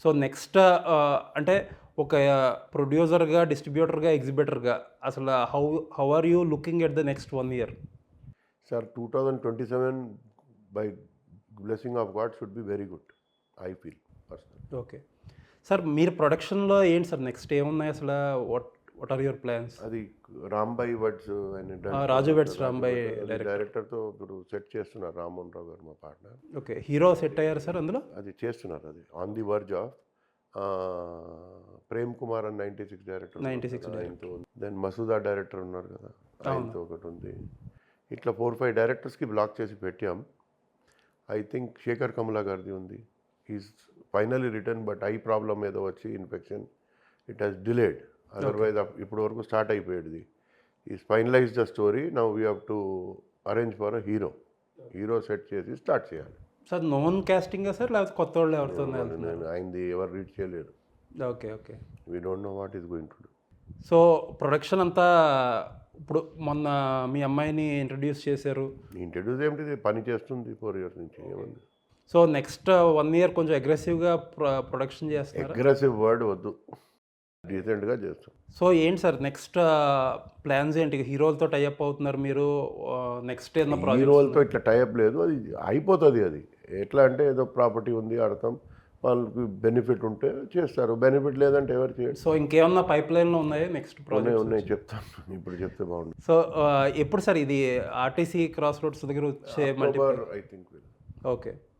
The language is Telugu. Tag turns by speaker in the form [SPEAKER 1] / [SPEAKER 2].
[SPEAKER 1] సో నెక్స్ట్ అంటే ఒక ప్రొడ్యూసర్‌గా, డిస్ట్రిబ్యూటర్‌గా, ఎగ్జిబిటర్‌గా అసలు how are you looking at the next 1 year?
[SPEAKER 2] Sir, 2027, by blessing of God, should be very good, I feel personally.
[SPEAKER 1] Okay. Sir మీరు ప్రొడక్షన్‌లో ఏంటి సార్ నెక్స్ట్ ఏమున్నాయి అసలా? What what are your plans?
[SPEAKER 2] అది రాంబాయి వర్డ్స్ అనే
[SPEAKER 1] రాజు వెడ్స్ రాంబాయి డైరెక్టర్.
[SPEAKER 2] డైరెక్టర్తో ఇప్పుడు సెట్ చేస్తున్నారు రామ్మోహన్ రావు గారు మా పార్ట్నర్.
[SPEAKER 1] ఓకే. హీరో సెట్ అయ్యారు సార్ అందులో?
[SPEAKER 2] అది చేస్తున్నారు, అది on the verge of Prem Kumar అని 96 director
[SPEAKER 1] 96 director.
[SPEAKER 2] Then Masooda director ఉన్నారు కదా, ఆయనతో ఒకటి ఉంది. ఇట్లా 4-5 డైరెక్టర్స్కి బ్లాక్ చేసి పెట్టాం. ఐ థింక్ శేఖర్ కమలా గారిది ఉంది. Is finally return, but I problem ఏదో వచ్చి infection it has delayed. Otherwise ఇప్పుడు వరకు స్టార్ట్ అయిపోయేది. Is finalize the story. Now we have to arrange for a hero set చేసి స్టార్ట్ చేయాలి.
[SPEAKER 1] సార్ నోన్ కాస్టింగా సార్ లేకపోతే కొత్త వాళ్ళు ఎవరితో?
[SPEAKER 2] నేను ఆయనది ఎవరు రీడ్ చేయలేరు.
[SPEAKER 1] Okay. Okay.
[SPEAKER 2] We don't know what is going to do.
[SPEAKER 1] So production అంతా ఇప్పుడు మొన్న మీ అమ్మాయిని ఇంట్రడ్యూస్ చేశారు.
[SPEAKER 2] ఇంట్రడ్యూస్ ఏమిటి, పని చేస్తుంది 4 years నుంచి, ఏముంది.
[SPEAKER 1] సో నెక్స్ట్ 1 ఇయర్ కొంచెం అగ్రెసివ్గా ప్రొడక్షన్ చేస్తున్నారు.
[SPEAKER 2] అగ్రెసివ్ వర్డ్ వద్దు, డీసెంట్గా చేస్తాం.
[SPEAKER 1] సో ఏంటి సార్ నెక్స్ట్ ప్లాన్స్ ఏంటి? హీరోలతో టైఅప్ అవుతున్నారు మీరు, నెక్స్ట్ ఏదైనా
[SPEAKER 2] ఈ
[SPEAKER 1] ప్రాజెక్ట్?
[SPEAKER 2] రోజుతో ఇట్లా టైప్ లేదు, అది అయిపోతుంది. అది ఎట్లా అంటే ఏదో ప్రాపర్టీ ఉంది అర్థం, వాళ్ళకి బెనిఫిట్ ఉంటే చేస్తారు, బెనిఫిట్ లేదంటే ఎవరు చేయరు.
[SPEAKER 1] సో ఇంకేమన్నా పైప్ లైన్లో ఉన్నాయా నెక్స్ట్ ప్రాజెక్ట్?
[SPEAKER 2] ఉన్నాయి చెప్తాను, ఇప్పుడు చెప్తే బాగుంటుంది.
[SPEAKER 1] సో ఎప్పుడు సార్ ఇది ఆర్టీసీ క్రాస్ రోడ్స్ దగ్గర వచ్చే మల్టీ?
[SPEAKER 2] I think.
[SPEAKER 1] ఓకే.